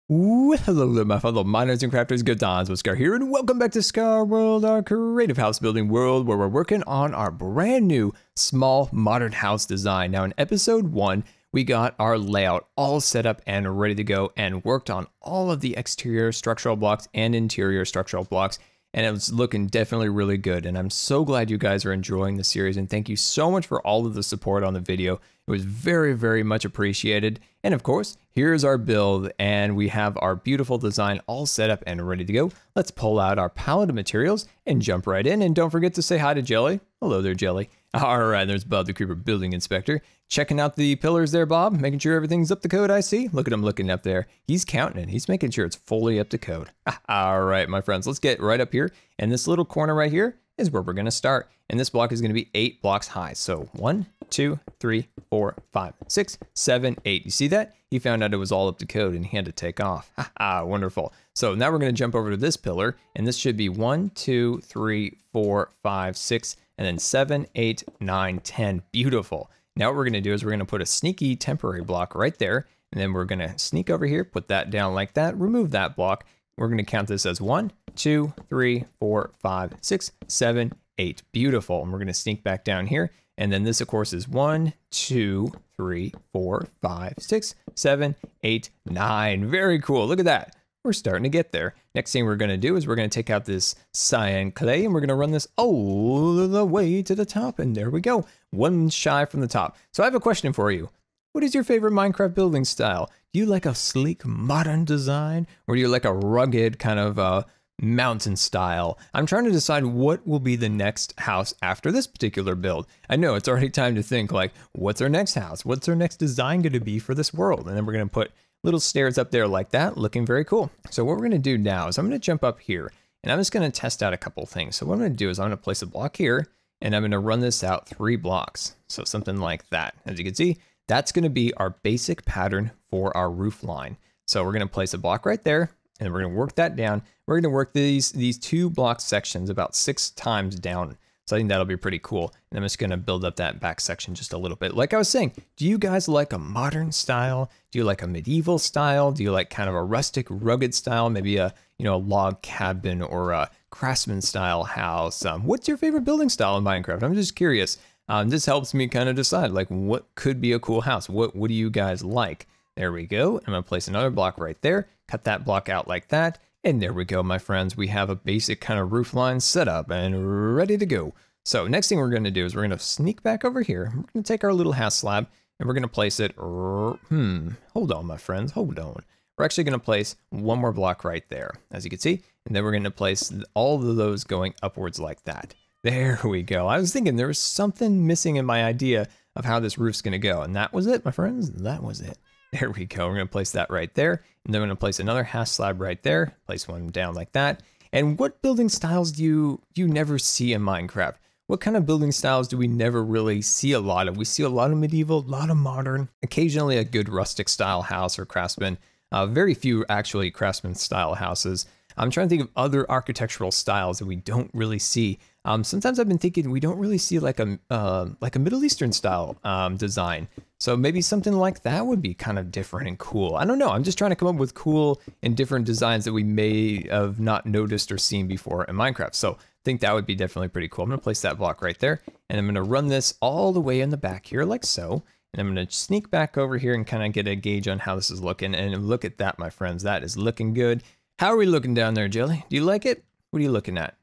Well, hello there, my fellow miners and crafters. Good times with Scar here, and welcome back to Scar World, our creative house building world, where we're working on our brand new small modern house design. Now, in episode 1, we got our layout all set up and ready to go, and worked on all of the exterior structural blocks and interior structural blocks, and it was looking definitely really good. And I'm so glad you guys are enjoying the series, and thank you so much for all of the support on the video. It was very, very much appreciated. And of course, here's our build, and we have our beautiful design all set up and ready to go. Let's pull out our palette of materials and jump right in. And don't forget to say hi to Jelly. Hello there, Jelly. All right, there's Bob the Creeper Building Inspector. Checking out the pillars there, Bob. Making sure everything's up to code, I see. Look at him looking up there. He's counting it. He's making sure it's fully up to code. All right, my friends, let's get right up here. And this little corner right here is where we're going to start. And this block is going to be 8 blocks high. So 1, 2, 3, 4, 5, 6, 7, 8. You see that? He found out it was all up to code and he had to take off. Wonderful. So now we're going to jump over to this pillar, and this should be 1, 2, 3, 4, 5, 6, and then 7, 8, 9, 10. Beautiful. Now what we're going to do is we're going to put a sneaky temporary block right there, and then we're going to sneak over here, put that down like that, remove that block. We're going to count this as 1, 2, 3, 4, 5, 6, 7, 8. Beautiful. And we're going to sneak back down here. And then this, of course, is 1, 2, 3, 4, 5, 6, 7, 8, 9. Very cool. Look at that. We're starting to get there. Next thing we're going to do is we're going to take out this cyan clay, and we're going to run this all the way to the top. And there we go. One shy from the top. So I have a question for you. What is your favorite Minecraft building style? Do you like a sleek, modern design? Or do you like a rugged kind of mountain style? I'm trying to decide what will be the next house after this particular build. I know it's already time to think, like, what's our next house? What's our next design going to be for this world? And then we're going to put little stairs up there like that, looking very cool. So what we're going to do now is I'm going to jump up here, and I'm just going to test out a couple things. So what I'm going to do is I'm going to place a block here, and I'm going to run this out 3 blocks. So something like that. As you can see, that's going to be our basic pattern for our roof line. So we're going to place a block right there, and we're going to work that down. We're going to work these 2 block sections about 6 times down. So I think that'll be pretty cool. And I'm just going to build up that back section just a little bit. Like I was saying, do you guys like a modern style? Do you like a medieval style? Do you like kind of a rustic, rugged style? Maybe a log cabin or a craftsman style house? What's your favorite building style in Minecraft? I'm just curious. This helps me kind of decide, like, what could be a cool house? What do you guys like? There we go. I'm going to place another block right there. Cut that block out like that. And there we go, my friends. We have a basic kind of roof line set up and ready to go. So next thing we're going to do is we're going to sneak back over here. We're going to take our little house slab and we're going to place it. Hold on, my friends. Hold on. We're actually going to place one more block right there, as you can see. And then we're going to place all of those going upwards like that. There we go. I was thinking there was something missing in my idea of how this roof's going to go. And that was it, my friends. That was it. There we go. We're going to place that right there. And then we're going to place another half slab right there. Place one down like that. And what building styles do you never see in Minecraft? What kind of building styles do we never really see a lot of? We see a lot of medieval, a lot of modern, occasionally a good rustic style house or craftsman. Very few actually craftsman style houses. I'm trying to think of other architectural styles that we don't really see. Sometimes I've been thinking we don't really see like a Middle Eastern style design. So maybe something like that would be kind of different and cool. I don't know. I'm just trying to come up with cool and different designs that we may have not noticed or seen before in Minecraft. So I think that would be definitely pretty cool. I'm going to place that block right there, and I'm going to run this all the way in the back here like so. And I'm going to sneak back over here and kind of get a gauge on how this is looking. And look at that, my friends. That is looking good. How are we looking down there, Jelly? Do you like it? What are you looking at?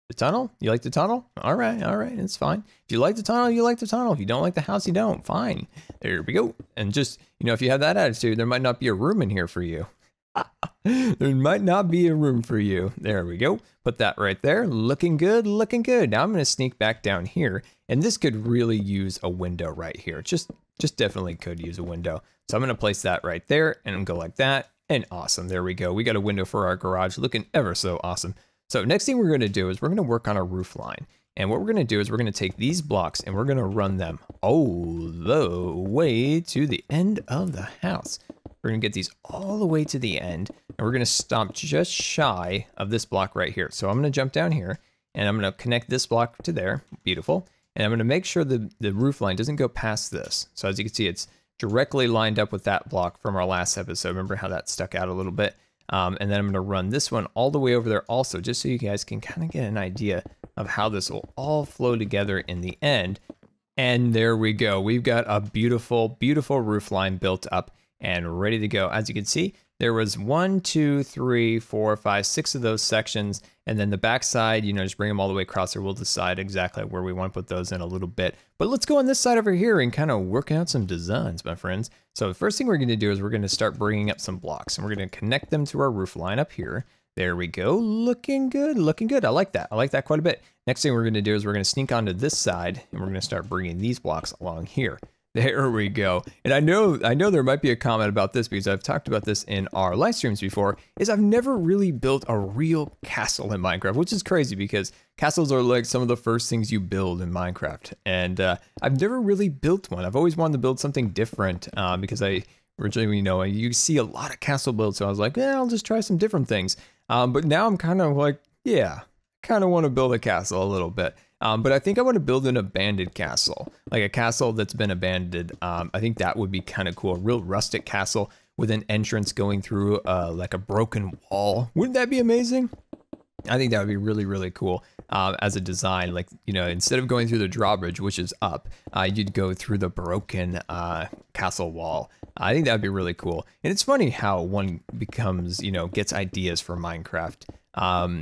The tunnel? You like the tunnel? All right, it's fine. If you like the tunnel, you like the tunnel. If you don't like the house, you don't. Fine. There we go. And just, if you have that attitude, there might not be a room in here for you. There might not be a room for you. There we go. Put that right there. Looking good, looking good. Now I'm going to sneak back down here, and this could really use a window right here. Just definitely could use a window. So I'm going to place that right there and go like that. And awesome. There we go. We got a window for our garage, looking ever so awesome. So next thing we're going to do is we're going to work on a roof line. And what we're going to do is we're going to take these blocks and we're going to run them all the way to the end of the house. We're going to get these all the way to the end, and we're going to stop just shy of this block right here. So I'm going to jump down here, and I'm going to connect this block to there. Beautiful. And I'm going to make sure the roof line doesn't go past this. So as you can see, it's directly lined up with that block from our last episode. Remember how that stuck out a little bit? And then I'm going to run this one all the way over there also, just so you guys can kind of get an idea of how this will all flow together in the end. And there we go. We've got a beautiful, beautiful roof line built up and ready to go. As you can see, there was 1, 2, 3, 4, 5, 6 of those sections. And then the backside, you know, just bring them all the way across there. We'll decide exactly where we want to put those in a little bit. But let's go on this side over here and kind of work out some designs, my friends. So the first thing we're going to do is we're going to start bringing up some blocks. And we're going to connect them to our roof line up here. There we go. Looking good, looking good. I like that. I like that quite a bit. Next thing we're going to do is we're going to sneak onto this side and we're going to start bringing these blocks along here. There we go. And I know there might be a comment about this because I've talked about this in our live streams before, is I've never really built a real castle in Minecraft, which is crazy because castles are like some of the first things you build in Minecraft. And I've never really built one. I've always wanted to build something different because I originally, you know, you see a lot of castle builds. So I was like, yeah, I'll just try some different things. But now I'm kind of like, yeah, kind of want to build a castle a little bit. But I think I want to build an abandoned castle, like a castle that's been abandoned. I think that would be kind of cool. A real rustic castle with an entrance going through like a broken wall. Wouldn't that be amazing? I think that would be really, really cool as a design. Like, you know, instead of going through the drawbridge, which is up, you'd go through the broken castle wall. I think that would be really cool. And it's funny how one becomes, you know, gets ideas for Minecraft.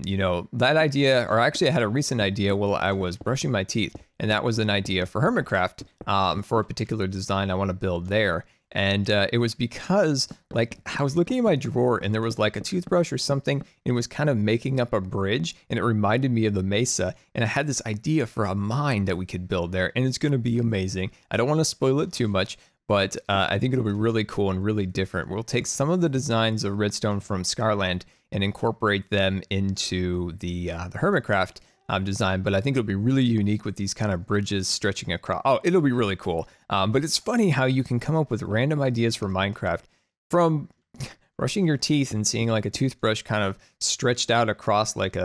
You know, that idea, or actually I had a recent idea while I was brushing my teeth, and that was an idea for Hermitcraft for a particular design I want to build there. And it was because, like, I was looking at my drawer and there was like a toothbrush or something, and it was kind of making up a bridge, and it reminded me of the mesa, and I had this idea for a mine that we could build there, and it's going to be amazing. I don't want to spoil it too much, but I think it'll be really cool and really different. We'll take some of the designs of redstone from Scarland and incorporate them into the Hermitcraft design, but I think it'll be really unique with these kind of bridges stretching across. Oh, it'll be really cool. But it's funny how you can come up with random ideas for Minecraft from brushing your teeth and seeing like a toothbrush kind of stretched out across like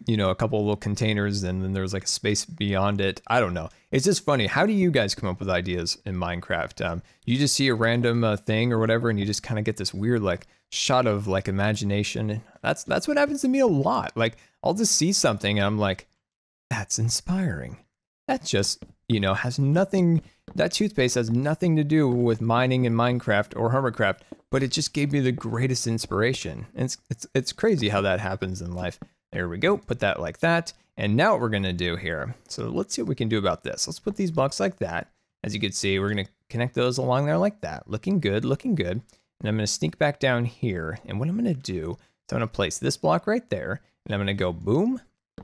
you know, a couple of little containers, and then there's like a space beyond it. I don't know. It's just funny. How do you guys come up with ideas in Minecraft? You just see a random thing or whatever, and you just kind of get this weird like shot of like imagination. That's what happens to me a lot. Like, I'll just see something and I'm like, that's inspiring. That just, you know, has nothing, that toothpaste has nothing to do with mining in Minecraft or Hermitcraft, but it just gave me the greatest inspiration. And it's crazy how that happens in life. There we go, put that like that. And now what we're gonna do here, so let's see what we can do about this. Let's put these blocks like that. As you can see, we're gonna connect those along there like that. Looking good, looking good. And I'm gonna sneak back down here. And what I'm gonna do is I'm gonna place this block right there, and I'm gonna go boom,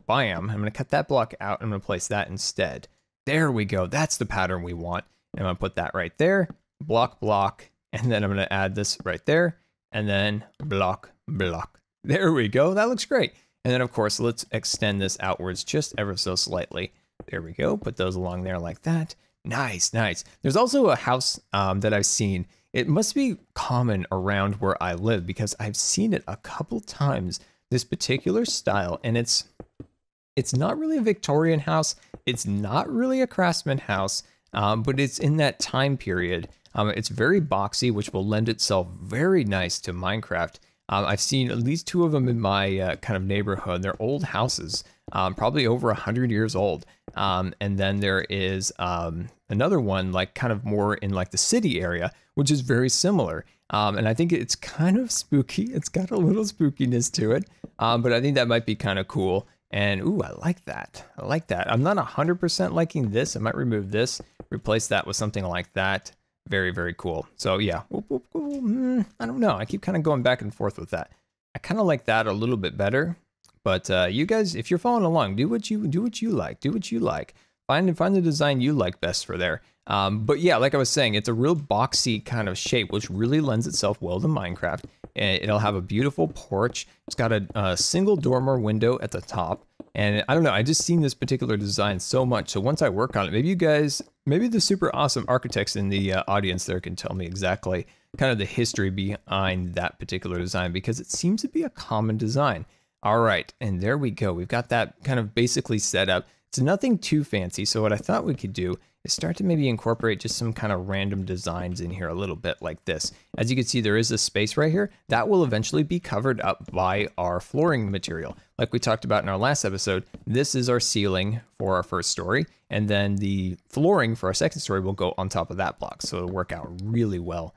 bam. I'm gonna cut that block out, and I'm gonna place that instead. There we go, that's the pattern we want. And I'm gonna put that right there, block, block, and then I'm gonna add this right there, and then block, block. There we go, that looks great. And then of course, let's extend this outwards just ever so slightly. There we go, put those along there like that. Nice, nice. There's also a house that I've seen. It must be common around where I live because I've seen it a couple times, this particular style, and it's not really a Victorian house. It's not really a craftsman house, but it's in that time period. It's very boxy, which will lend itself very nice to Minecraft. I've seen at least 2 of them in my kind of neighborhood. They're old houses, probably over 100 years old. And then there is another one, like kind of more in like the city area, which is very similar. And I think it's kind of spooky. It's got a little spookiness to it, but I think that might be kind of cool. And ooh, I like that. I like that. I'm not 100% liking this. I might remove this, replace that with something like that. Very, very cool. So yeah, I don't know. I keep kind of going back and forth with that. I kind of like that a little bit better. But you guys, if you're following along, do what you like. Do what you like. Find the design you like best for there. But yeah, like I was saying, it's a real boxy kind of shape, which really lends itself well to Minecraft. And it'll have a beautiful porch. It's got a single dormer window at the top. And I don't know, I just seen this particular design so much. So once I work on it, maybe you guys, maybe the super awesome architects in the audience there can tell me exactly kind of the history behind that particular design, because it seems to be a common design. All right, and there we go. We've got that kind of basically set up. It's nothing too fancy. So what I thought we could do is start to maybe incorporate just some kind of random designs in here a little bit like this. As you can see, there is a space right here that will eventually be covered up by our flooring material. Like we talked about in our last episode, this is our ceiling for our first story, and then the flooring for our second story will go on top of that block. So it'll work out really well.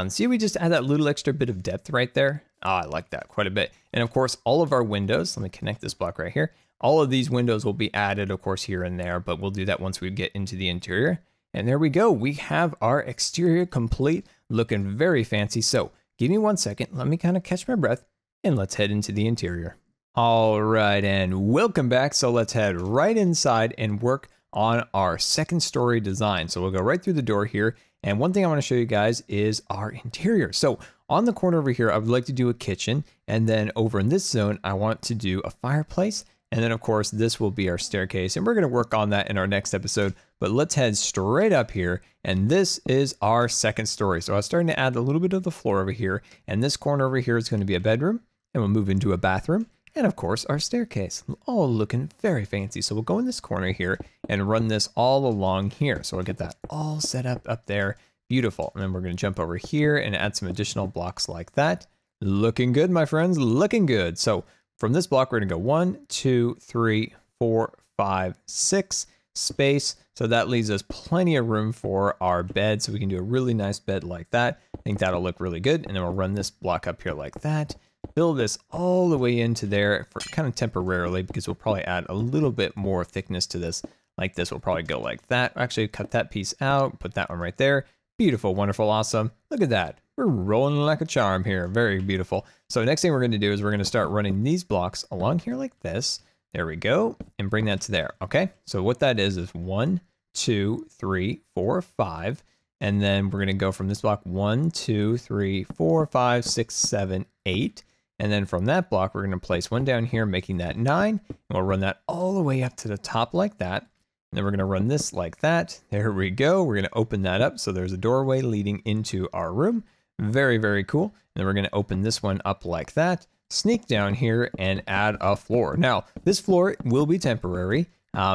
See, we just add that little extra bit of depth right there. I like that quite a bit. And of course, all of our windows, let me connect this block right here. All of these windows will be added, of course, here and there, but we'll do that once we get into the interior. And there we go. We have our exterior complete, looking very fancy. So give me 1 second. Let me kind of catch my breath and let's head into the interior. All right, and welcome back. So let's head right inside and work on our second story design. So we'll go right through the door here. And one thing I want to show you guys is our interior. So on the corner over here, I would like to do a kitchen. And then over in this zone, I want to do a fireplace. And then of course, this will be our staircase, and we're going to work on that in our next episode, but let's head straight up here. And this is our second story. So I was starting to add a little bit of the floor over here, and this corner over here is going to be a bedroom, and we'll move into a bathroom. And of course, our staircase, all looking very fancy. So we'll go in this corner here and run this all along here. So we'll get that all set up there. Beautiful. And then we're going to jump over here and add some additional blocks like that. Looking good, my friends, looking good. So from this block, we're going to go 1, 2, 3, 4, 5, 6 space. So that leaves us plenty of room for our bed. So we can do a really nice bed like that. I think that'll look really good. And then we'll run this block up here like that. Build this all the way into there for kind of temporarily, because we'll probably add a little bit more thickness to this. Like this will probably go like that. Actually, cut that piece out, put that one right there. Beautiful, wonderful, awesome. Look at that. We're rolling like a charm here. Very beautiful. So next thing we're going to do is we're going to start running these blocks along here like this. There we go. And bring that to there. Okay. So what that is 1, 2, 3, 4, 5. And then we're going to go from this block 1, 2, 3, 4, 5, 6, 7, 8. And then from that block, we're going to place one down here, making that 9. And we'll run that all the way up to the top like that. And then we're going to run this like that. There we go. We're going to open that up. So there's a doorway leading into our room. Very, very cool. And then we're going to open this one up like that, sneak down here and add a floor. Now, this floor will be temporary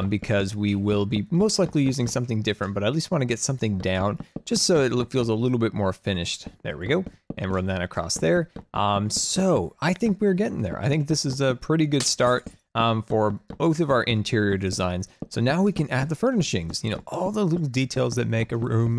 because we will be most likely using something different, but I at least want to get something down just so it feels a little bit more finished. There we go. And run that across there. So I think we're getting there. I think this is a pretty good start for both of our interior designs. So now we can add the furnishings, you know, all the little details that make a room,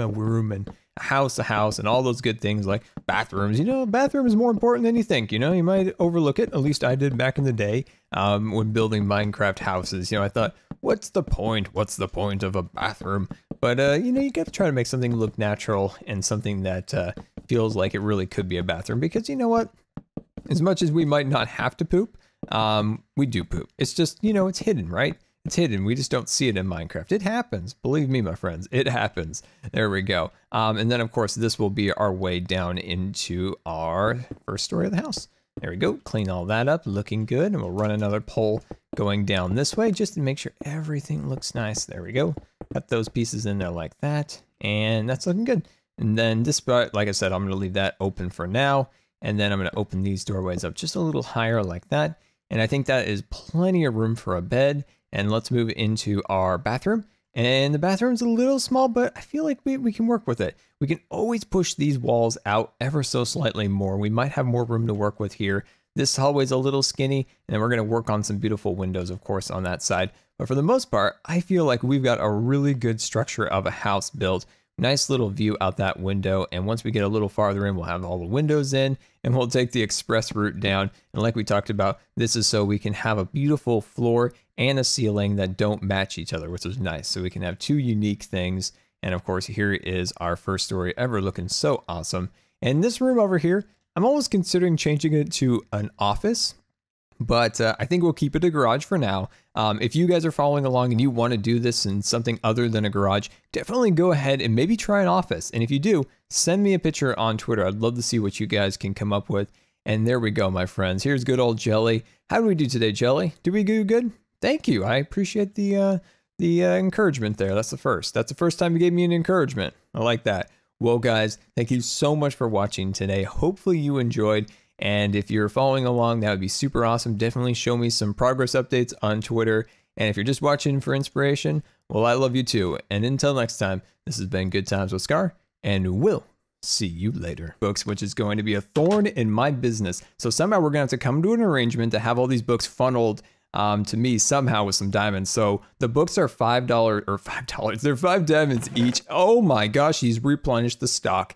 and a house, and all those good things like bathrooms. You know, a bathroom is more important than you think. You know, you might overlook it. At least I did back in the day when building Minecraft houses. You know, I thought, what's the point? What's the point of a bathroom? But, you know, you got to try to make something look natural and something that feels like it really could be a bathroom. Because you know what? As much as we might not have to poop, we do poop. It's just, you know, it's hidden, right? It's hidden. We just don't see it in Minecraft. It happens. Believe me, my friends, it happens. There we go. And then, of course, this will be our way down into our first story of the house. There we go. Clean all that up. Looking good. And we'll run another pole going down this way just to make sure everything looks nice. There we go. Cut those pieces in there like that. And that's looking good. And then this part, like I said, I'm going to leave that open for now. And then I'm going to open these doorways up just a little higher like that. And I think that is plenty of room for a bed. And let's move into our bathroom. And the bathroom's a little small, but I feel like we can work with it. We can always push these walls out ever so slightly more. We might have more room to work with here. This hallway's a little skinny, and then we're going to work on some beautiful windows, of course, on that side. But for the most part, I feel like we've got a really good structure of a house built. Nice little view out that window, and once we get a little farther in, we'll have all the windows in, and we'll take the express route down. And like we talked about, this is so we can have a beautiful floor and a ceiling that don't match each other, which is nice. So we can have two unique things. And of course, here is our first story ever, looking so awesome. And this room over here, I'm almost considering changing it to an office, but I think we'll keep it a garage for now. If you guys are following along and you want to do this in something other than a garage, definitely go ahead and maybe try an office. And if you do, send me a picture on Twitter. I'd love to see what you guys can come up with. And there we go, my friends. Here's good old Jelly. How do we do today, Jelly? Did we do good? Thank you. I appreciate the encouragement there. That's the first. That's the first time you gave me an encouragement. I like that. Well, guys, thank you so much for watching today. Hopefully you enjoyed. And if you're following along, that would be super awesome. Definitely show me some progress updates on Twitter. And if you're just watching for inspiration, well, I love you too. And until next time, this has been Good Times with Scar, and we'll see you later. Books, which is going to be a thorn in my business. So somehow we're going to have to come to an arrangement to have all these books funneled to me somehow with some diamonds. So the books are $5 or $5. They're 5 diamonds each. Oh my gosh, he's replenished the stock.